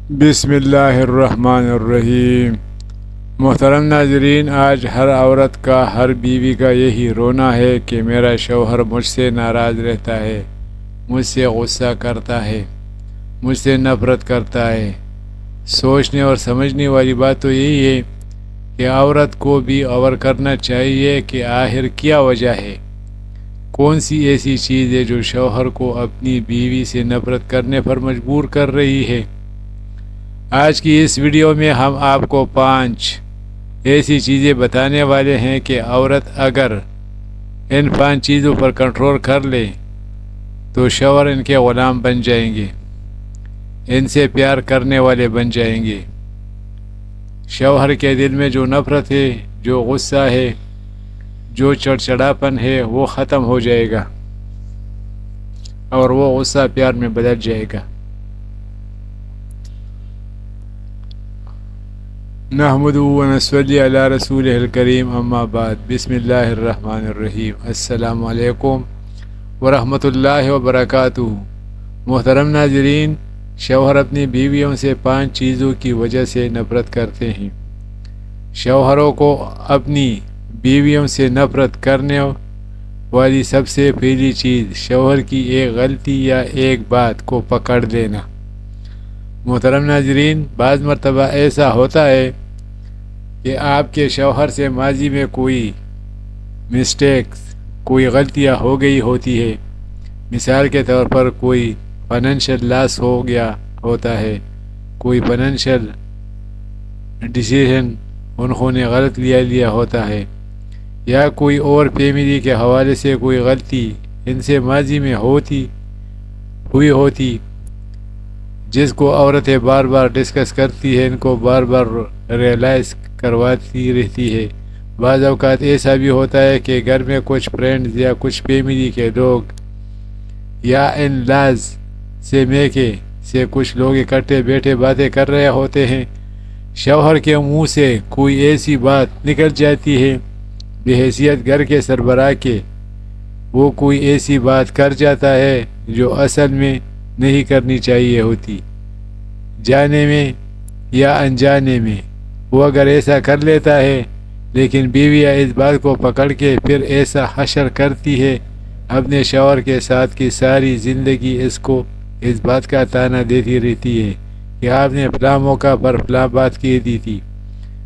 بسم اللہ الرحمن الرحیم۔ محترم ناظرین، آج ہر عورت کا، ہر بیوی کا یہی رونا ہے کہ میرا شوہر مجھ سے ناراض رہتا ہے، مجھ سے غصہ کرتا ہے، مجھ سے نفرت کرتا ہے۔ سوچنے اور سمجھنے والی بات تو یہی ہے کہ عورت کو بھی غور کرنا چاہیے کہ آخر کیا وجہ ہے، کون سی ایسی چیز ہے جو شوہر کو اپنی بیوی سے نفرت کرنے پر مجبور کر رہی ہے۔ آج کی اس ویڈیو میں ہم آپ کو 5 ایسی چیزیں بتانے والے ہیں کہ عورت اگر ان 5 چیزوں پر کنٹرول کر لے تو شوہر ان کے غلام بن جائیں گے، ان سے پیار کرنے والے بن جائیں گے۔ شوہر کے دل میں جو نفرت ہے، جو غصہ ہے، جو چڑچڑاپن ہے، وہ ختم ہو جائے گا اور وہ غصہ پیار میں بدل جائے گا۔ نحمدہ و نصلی علی رسولہ الکریم، اما بعد، بسم اللہ الرحمن الرحیم۔ السلام علیکم ورحمۃ اللہ وبرکاتہ۔ محترم ناظرین، شوہر اپنی بیویوں سے 5 چیزوں کی وجہ سے نفرت کرتے ہیں۔ شوہروں کو اپنی بیویوں سے نفرت کرنے والی سب سے پہلی چیز شوہر کی ایک غلطی یا ایک بات کو پکڑ لینا۔ محترم ناظرین، بعض مرتبہ ایسا ہوتا ہے کہ آپ کے شوہر سے ماضی میں کوئی مسٹیکس، کوئی غلطیاں ہو گئی ہوتی ہے۔ مثال کے طور پر کوئی فائنینشیل لاس ہو گیا ہوتا ہے، کوئی فائنینشیل ڈیسیژن انہوں نے غلط لیا ہوتا ہے، یا کوئی اور فیملی کے حوالے سے کوئی غلطی ان سے ماضی میں ہوئی ہوتی، جس کو عورتیں بار بار ڈسکس کرتی ہے، ان کو بار بار ریئلائز کرواتی رہتی ہے۔ بعض اوقات ایسا بھی ہوتا ہے کہ گھر میں کچھ فرینڈز یا کچھ فیملی کے لوگ یا ان لاز سے میکے سے کچھ لوگ اکٹھے بیٹھے باتیں کر رہے ہوتے ہیں۔ شوہر کے منہ سے کوئی ایسی بات نکل جاتی ہے، بحیثیت گھر کے سربراہ کے وہ کوئی ایسی بات کر جاتا ہے جو اصل میں نہیں کرنی چاہیے ہوتی، جانے میں یا انجانے میں وہ اگر ایسا کر لیتا ہے، لیکن بیویاں اس بات کو پکڑ کے پھر ایسا حشر کرتی ہے اپنے شوہر کے ساتھ کہ ساری زندگی اس بات کا تانا دیتی رہتی ہے کہ آپ نے فلاں موقع پر فلاں بات کہہ دی تھی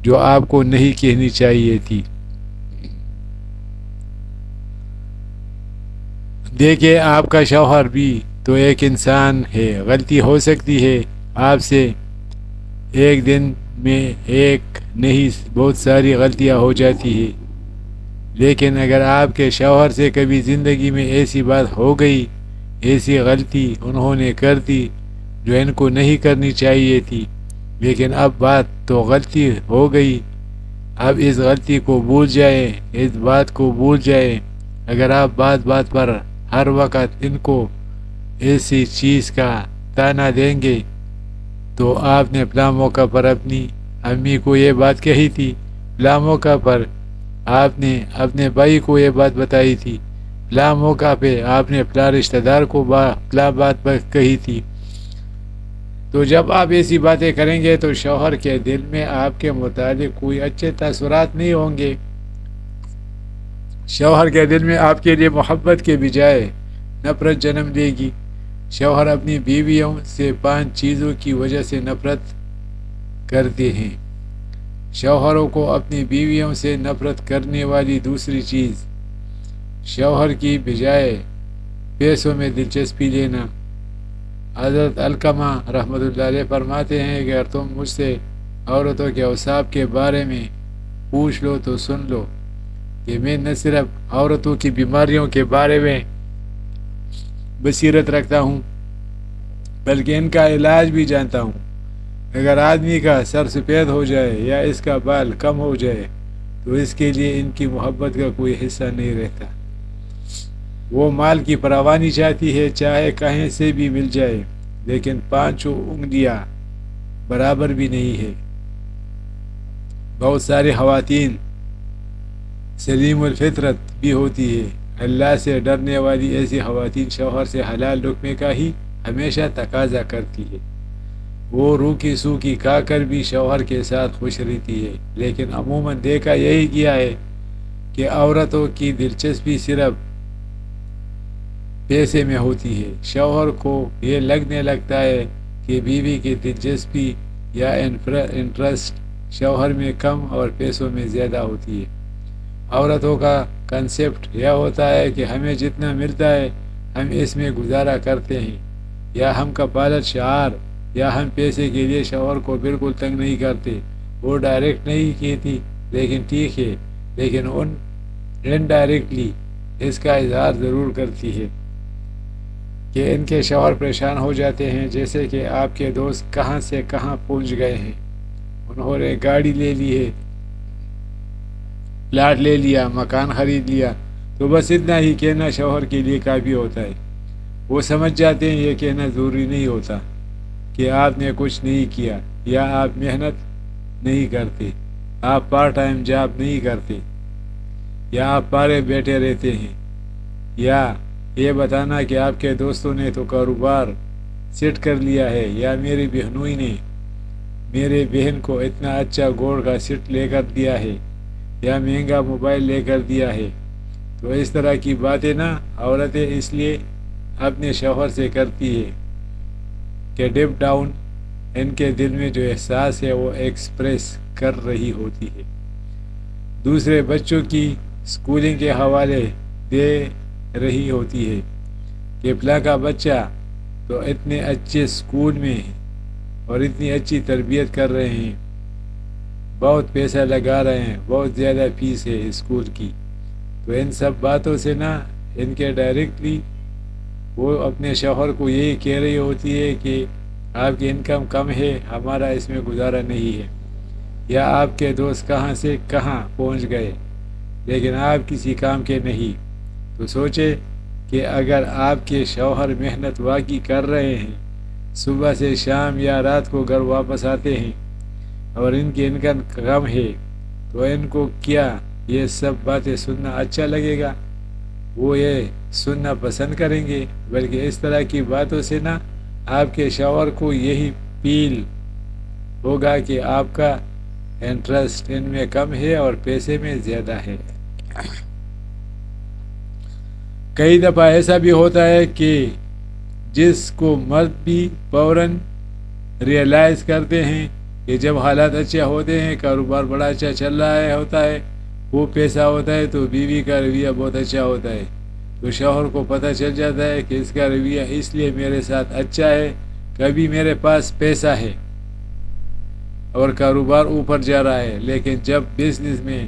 جو آپ کو نہیں کہنی چاہیے تھی۔ دیکھیں، آپ کا شوہر بھی تو ایک انسان ہے، غلطی ہو سکتی ہے آپ سے، ایک دن میں ایک نہیں بہت ساری غلطیاں ہو جاتی ہیں، لیکن اگر آپ کے شوہر سے کبھی زندگی میں ایسی بات ہو گئی، ایسی غلطی انہوں نے کر دی جو ان کو نہیں کرنی چاہیے تھی، لیکن اب بات تو غلطی ہو گئی، اب اس غلطی کو بھول جائیں، اس بات کو بھول جائیں۔ اگر آپ بات پر ہر وقت ان کو ایسی چیز کا تانا دیں گے تو آپ نے فلاں موقع پر اپنی امی کو یہ بات کہی تھی، فلاں موقع پر آپ نے اپنے بھائی کو یہ بات بتائی تھی، فلاں موقع پہ آپ نے فلاں رشتہ دار کو فلاں بات کہی تھی، تو جب آپ ایسی باتیں کریں گے تو شوہر کے دل میں آپ کے متعلق کوئی اچھے تاثرات نہیں ہوں گے۔ شوہر کے دل میں آپ کے لیے محبت کے بجائے نفرت جنم لے گی۔ شوہر اپنی بیویوں سے 5 چیزوں کی وجہ سے نفرت کرتے ہیں۔ شوہروں کو اپنی بیویوں سے نفرت کرنے والی دوسری چیز، شوہر کی بجائے پیسوں میں دلچسپی لینا۔ حضرت علقمہ رحمۃ اللہ علیہ فرماتے ہیں کہ اگر تم مجھ سے عورتوں کے اوصاف کے بارے میں پوچھ لو تو سن لو کہ میں نہ صرف عورتوں کی بیماریوں کے بارے میں بصیرت رکھتا ہوں بلکہ ان کا علاج بھی جانتا ہوں۔ اگر آدمی کا سر سفید ہو جائے یا اس کا بال کم ہو جائے تو اس کے لیے ان کی محبت کا کوئی حصہ نہیں رہتا۔ وہ مال کی فراوانی چاہتی ہے، چاہے کہیں سے بھی مل جائے، لیکن 5 انگلیاں برابر بھی نہیں ہے۔ بہت ساری خواتین سلیم الفطرت بھی ہوتی ہے، اللہ سے ڈرنے والی ایسی خواتین شوہر سے حلال لقمے کا ہی ہمیشہ تقاضا کرتی ہے۔ وہ روکی سوکی کھا کر بھی شوہر کے ساتھ خوش رہتی ہے، لیکن عموماً دیکھا یہی گیا ہے کہ عورتوں کی دلچسپی صرف پیسے میں ہوتی ہے۔ شوہر کو یہ لگنے لگتا ہے کہ بیوی کی دلچسپی یا انٹرسٹ شوہر میں کم اور پیسوں میں زیادہ ہوتی ہے۔ عورتوں کا کنسیپٹ یہ ہوتا ہے کہ ہمیں جتنا ملتا ہے ہم اس میں گزارا کرتے ہیں، یا ہم کا پالت شعار، یا ہم پیسے کے لیے شوہر کو بالکل تنگ نہیں کرتے۔ وہ ڈائریکٹ نہیں کہتی لیکن ٹھیک ہے، لیکن انڈائریکٹلی اس کا اظہار ضرور کرتی ہے کہ ان کے شوہر پریشان ہو جاتے ہیں، جیسے کہ آپ کے دوست کہاں سے کہاں پہنچ گئے ہیں، انہوں نے گاڑی لے لی ہے، پلاٹ لے لیا، مکان خرید لیا، تو بس اتنا ہی کہنا شوہر کے لیے کافی ہوتا ہے۔ وہ سمجھ جاتے ہیں یہ کہنا ضروری نہیں ہوتا کہ آپ نے کچھ نہیں کیا، یا آپ محنت نہیں کرتے، آپ پارٹ ٹائم جاب نہیں کرتے، یا آپ پارے بیٹھے رہتے ہیں، یا یہ بتانا کہ آپ کے دوستوں نے تو کاروبار سیٹ کر لیا ہے، یا میری بہنوئی نے میرے بہن کو اتنا اچھا گولڈ کا سیٹ لے کر دیا ہے، یا مہنگا موبائل لے کر دیا ہے۔ تو اس طرح کی باتیں نا عورتیں اس لیے اپنے شوہر سے کرتی ہے کہ ڈپ ڈاؤن ان کے دل میں جو احساس ہے وہ ایکسپریس کر رہی ہوتی ہے۔ دوسرے بچوں کی سکولنگ کے حوالے دے رہی ہوتی ہے کہ فلاں کا بچہ تو اتنے اچھے سکول میں اور اتنی اچھی تربیت کر رہے ہیں، بہت پیسہ لگا رہے ہیں، بہت زیادہ فیس ہے اسکول کی۔ تو ان سب باتوں سے نا ان کے ڈائریکٹلی وہ اپنے شوہر کو یہی کہہ رہی ہوتی ہے کہ آپ کی انکم کم ہے، ہمارا اس میں گزارا نہیں ہے، یا آپ کے دوست کہاں سے کہاں پہنچ گئے لیکن آپ کسی کام کے نہیں۔ تو سوچے کہ اگر آپ کے شوہر محنت واقعی کر رہے ہیں، صبح سے شام یا رات کو گھر واپس آتے ہیں، اور ان کی انکم کم ہے، تو ان کو کیا یہ سب باتیں سننا اچھا لگے گا؟ وہ یہ سننا پسند کریں گے؟ بلکہ اس طرح کی باتوں سے نا آپ کے شوہر کو یہی فیل ہوگا کہ آپ کا انٹرسٹ ان میں کم ہے اور پیسے میں زیادہ ہے۔ کئی دفعہ ایسا بھی ہوتا ہے کہ جس کو مرد بھی فوراً ریئلائز کرتے ہیں کہ جب حالات اچھے ہوتے ہیں، کاروبار بڑا اچھا چل رہا ہے ہوتا ہے، وہ پیسہ ہوتا ہے، تو بیوی کا رویہ بہت اچھا ہوتا ہے، تو شوہر کو پتہ چل جاتا ہے کہ اس کا رویہ اس لیے میرے ساتھ اچھا ہے، کبھی میرے پاس پیسہ ہے اور کاروبار اوپر جا رہا ہے، لیکن جب بزنس میں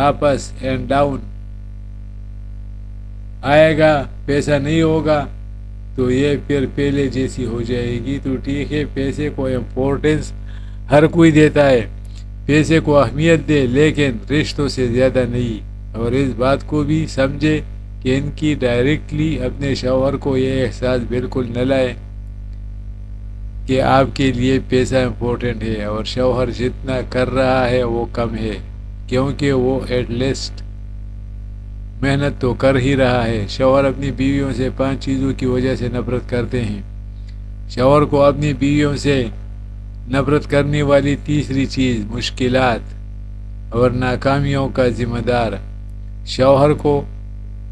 آپس اینڈ ڈاؤن آئے گا، پیسہ نہیں ہوگا، تو یہ پھر پہلے جیسی ہو جائے گی۔ تو ٹھیک ہے، پیسے کو امپورٹنس ہر کوئی دیتا ہے، پیسے کو اہمیت دے، لیکن رشتوں سے زیادہ نہیں۔ اور اس بات کو بھی سمجھے کہ ان کی ڈائریکٹلی اپنے شوہر کو یہ احساس بالکل نہ لائے کہ آپ کے لیے پیسہ امپورٹنٹ ہے اور شوہر جتنا کر رہا ہے وہ کم ہے، کیونکہ وہ ایٹ لیسٹ محنت تو کر ہی رہا ہے۔ شوہر اپنی بیویوں سے 5 چیزوں کی وجہ سے نفرت کرتے ہیں۔ شوہر کو اپنی بیویوں سے نفرت کرنے والی تیسری چیز مشکلات اور ناکامیوں کا ذمہ دار شوہر کو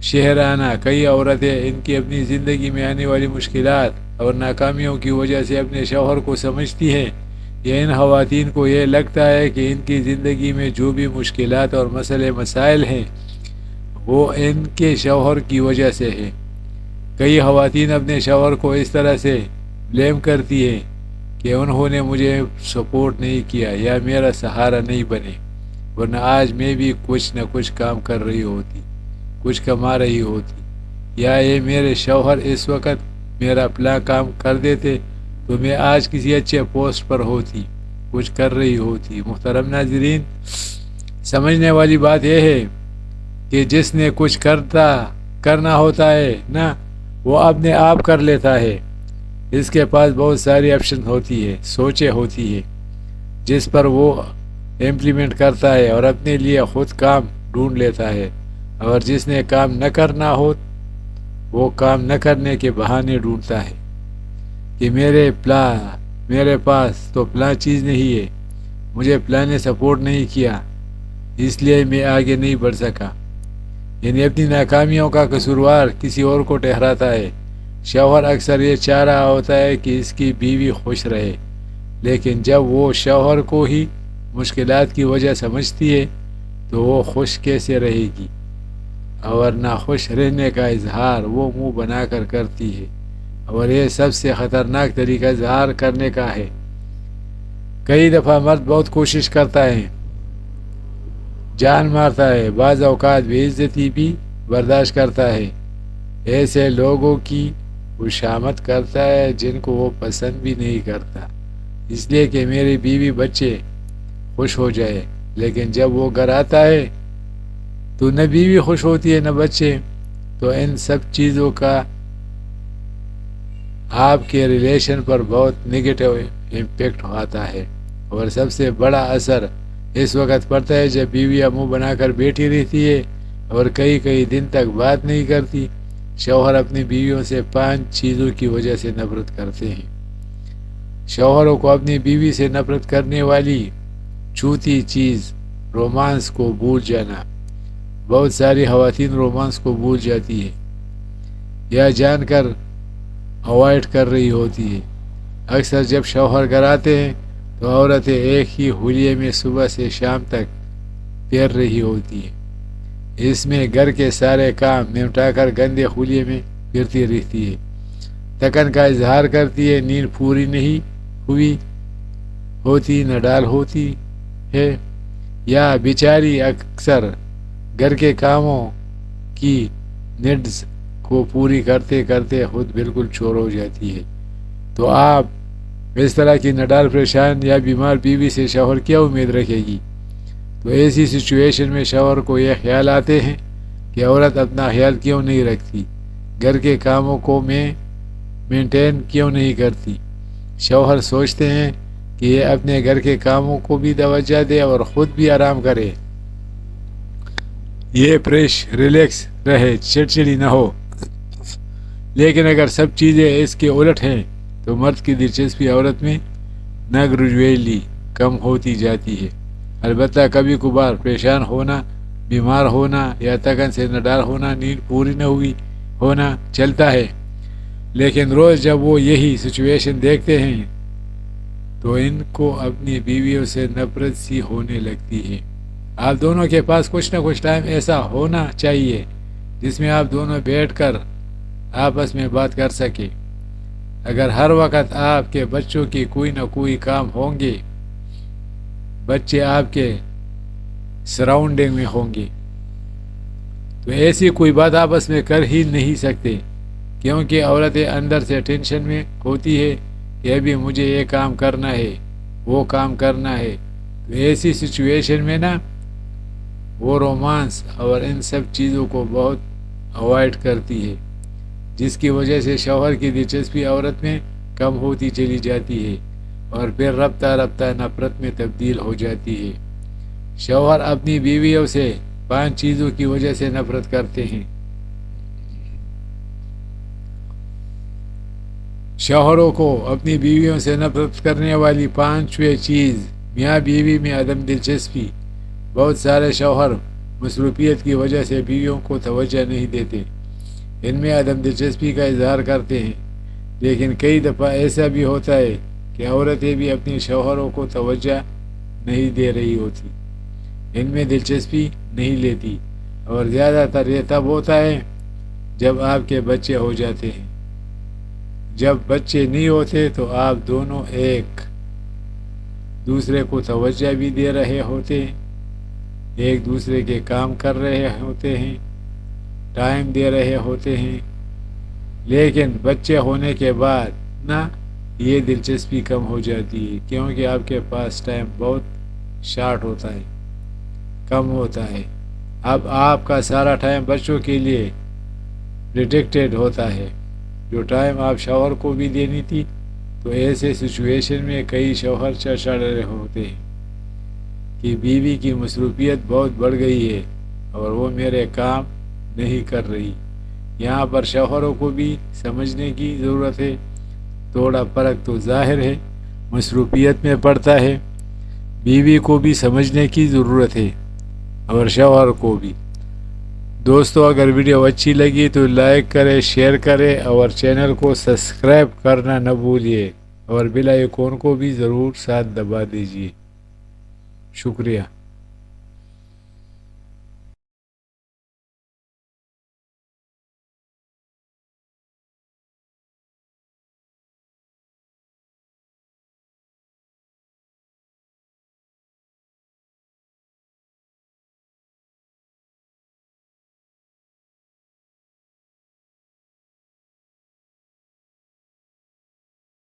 شہرانہ۔ کئی عورتیں ان کی اپنی زندگی میں آنے والی مشکلات اور ناکامیوں کی وجہ سے اپنے شوہر کو سمجھتی ہیں، یا ان خواتین کو یہ لگتا ہے کہ ان کی زندگی میں جو بھی مشکلات اور مسائل ہیں وہ ان کے شوہر کی وجہ سے ہے۔ کئی خواتین اپنے شوہر کو اس طرح سے بلیم کرتی ہیں کہ انہوں نے مجھے سپورٹ نہیں کیا یا میرا سہارا نہیں بنے، ورنہ آج میں بھی کچھ نہ کچھ کام کر رہی ہوتی، کچھ کما رہی ہوتی، یا یہ میرے شوہر اس وقت میرا فلاں کام کر دیتے تو میں آج کسی اچھے پوسٹ پر ہوتی، کچھ کر رہی ہوتی۔ محترم ناظرین، سمجھنے والی بات یہ ہے کہ جس نے کچھ کرنا ہوتا ہے نا، وہ اپنے آپ کر لیتا ہے۔ اس کے پاس بہت ساری آپشن ہوتی ہے، سوچیں ہوتی ہے، جس پر وہ امپلیمنٹ کرتا ہے اور اپنے لیے خود کام ڈھونڈ لیتا ہے، اور جس نے کام نہ کرنا ہو وہ کام نہ کرنے کے بہانے ڈھونڈتا ہے کہ میرے میرے پاس تو فلاں چیز نہیں ہے، مجھے فلاں نے سپورٹ نہیں کیا، اس لیے میں آگے نہیں بڑھ سکا۔ یعنی اپنی ناکامیوں کا قصوروار کسی اور کو ٹھہراتا ہے۔ شوہر اکثر یہ چاہ رہا ہوتا ہے کہ اس کی بیوی خوش رہے، لیکن جب وہ شوہر کو ہی مشکلات کی وجہ سمجھتی ہے تو وہ خوش کیسے رہے گی؟ اور ناخوش رہنے کا اظہار وہ منہ بنا کر کرتی ہے، اور یہ سب سے خطرناک طریقہ اظہار کرنے کا ہے۔ کئی دفعہ مرد بہت کوشش کرتا ہے، جان مارتا ہے، بعض اوقات بے عزتی بھی برداشت کرتا ہے، ایسے لوگوں کی خوشامد کرتا ہے جن کو وہ پسند بھی نہیں کرتا، اس لیے کہ میری بیوی بچے خوش ہو جائے۔ لیکن جب وہ گھر آتا ہے تو نہ بیوی خوش ہوتی ہے نہ بچے، تو ان سب چیزوں کا آپ کے ریلیشن پر بہت نگیٹو امپیکٹ آتا ہے، اور سب سے بڑا اثر اس وقت پڑتا ہے جب بیویاں منہ بنا کر بیٹھی رہتی ہے اور کئی دن تک بات نہیں کرتی۔ شوہر اپنی بیویوں سے 5 چیزوں کی وجہ سے نفرت کرتے ہیں۔ شوہروں کو اپنی بیوی سے نفرت کرنے والی چوتھی چیز رومانس کو بھول جانا۔ بہت ساری خواتین رومانس کو بھول جاتی ہے یا جان کر اوائڈ کر رہی ہوتی ہے۔ اکثر جب شوہر گھر آتے ہیں تو عورتیں ایک ہی ہولیے میں صبح سے شام تک پھر رہی ہوتی ہیں۔ اس میں گھر کے سارے کام نمٹا کر گندے ہولیے میں پھرتی رہتی ہے، تھکن کا اظہار کرتی ہے، نیند پوری نہیں ہوئی ہوتی، نہ ڈال ہوتی ہے، یا بیچاری اکثر گھر کے کاموں کی نیڈز کو پوری کرتے کرتے خود بالکل چور ہو جاتی ہے۔ تو آپ اس طرح کی نڈال پریشان یا بیمار بیوی سے شوہر کیا امید رکھے گی؟ تو ایسی سچویشن میں شوہر کو یہ خیال آتے ہیں کہ عورت اپنا خیال کیوں نہیں رکھتی، گھر کے کاموں کو مینٹین کیوں نہیں کرتی۔ شوہر سوچتے ہیں کہ یہ اپنے گھر کے کاموں کو بھی توجہ دے اور خود بھی آرام کرے، یہ فریش ریلیکس رہے، چڑچڑی نہ ہو۔ لیکن اگر سب چیزیں اس کے الٹ ہیں تو مرد کی دلچسپی عورت میں گریجویلی کم ہوتی جاتی ہے۔ البتہ کبھی کبھار پریشان ہونا، بیمار ہونا یا تھکن سے نڈال ہونا، نیند پوری نہ ہوئی ہونا چلتا ہے، لیکن روز جب وہ یہی سچویشن دیکھتے ہیں تو ان کو اپنی بیویوں سے نفرت سی ہونے لگتی ہے۔ آپ دونوں کے پاس کچھ نہ کچھ ٹائم ایسا ہونا چاہیے جس میں آپ دونوں بیٹھ کر آپس میں بات کر سکیں۔ اگر ہر وقت آپ کے بچوں کی کوئی نہ کوئی کام ہوں گے، بچے آپ کے سراؤنڈنگ میں ہوں گے، تو ایسی کوئی بات آپس میں کر ہی نہیں سکتے، کیونکہ عورتیں اندر سے ٹینشن میں ہوتی ہے کہ ابھی مجھے یہ کام کرنا ہے، وہ کام کرنا ہے۔ تو ایسی سچویشن میں وہ رومانس اور ان سب چیزوں کو بہت اوائڈ کرتی ہے، جس کی وجہ سے شوہر کی دلچسپی عورت میں کم ہوتی چلی جاتی ہے اور پھر رفتہ نفرت میں تبدیل ہو جاتی ہے۔ شوہر اپنی بیویوں سے 5 چیزوں کی وجہ سے نفرت کرتے ہیں۔ شوہروں کو اپنی بیویوں سے نفرت کرنے والی 5ویں چیز میاں بیوی میں عدم دلچسپی۔ بہت سارے شوہر مصروفیت کی وجہ سے بیویوں کو توجہ نہیں دیتے، ان میں عدم دلچسپی کا اظہار کرتے ہیں، لیکن کئی دفعہ ایسا بھی ہوتا ہے کہ عورتیں بھی اپنے شوہروں کو توجہ نہیں دے رہی ہوتی، ان میں دلچسپی نہیں لیتی، اور زیادہ تر یہ تب ہوتا ہے جب آپ کے بچے ہو جاتے ہیں۔ جب بچے نہیں ہوتے تو آپ دونوں ایک دوسرے کو توجہ بھی دے رہے ہوتے ہیں، ایک دوسرے کے کام کر رہے ہوتے ہیں، ٹائم دے رہے ہوتے ہیں، لیکن بچے ہونے کے بعد یہ دلچسپی کم ہو جاتی ہے، کیونکہ آپ کے پاس ٹائم بہت شارٹ ہوتا ہے، کم ہوتا ہے۔ اب آپ کا سارا ٹائم بچوں کے لیے ڈیڈکیٹڈ ہوتا ہے، جو ٹائم آپ شوہر کو بھی دینی تھی۔ تو ایسے سچویشن میں کئی شوہر چڑچڑ رہے ہوتے ہیں کہ بیوی کی مصروفیت بہت بڑھ گئی ہے اور وہ میرے کام نہیں کر رہی۔ یہاں پر شوہروں کو بھی سمجھنے کی ضرورت ہے، تھوڑا فرق تو ظاہر ہے، مصروفیت میں پڑتا ہے۔ بیوی کو بھی سمجھنے کی ضرورت ہے اور شوہر کو بھی۔ دوستو اگر ویڈیو اچھی لگی تو لائک کریں، شیئر کریں اور چینل کو سبسکرائب کرنا نہ بھولیے اور بیل آئیکن کو بھی ضرور ساتھ دبا دیجیے۔ شکریہ۔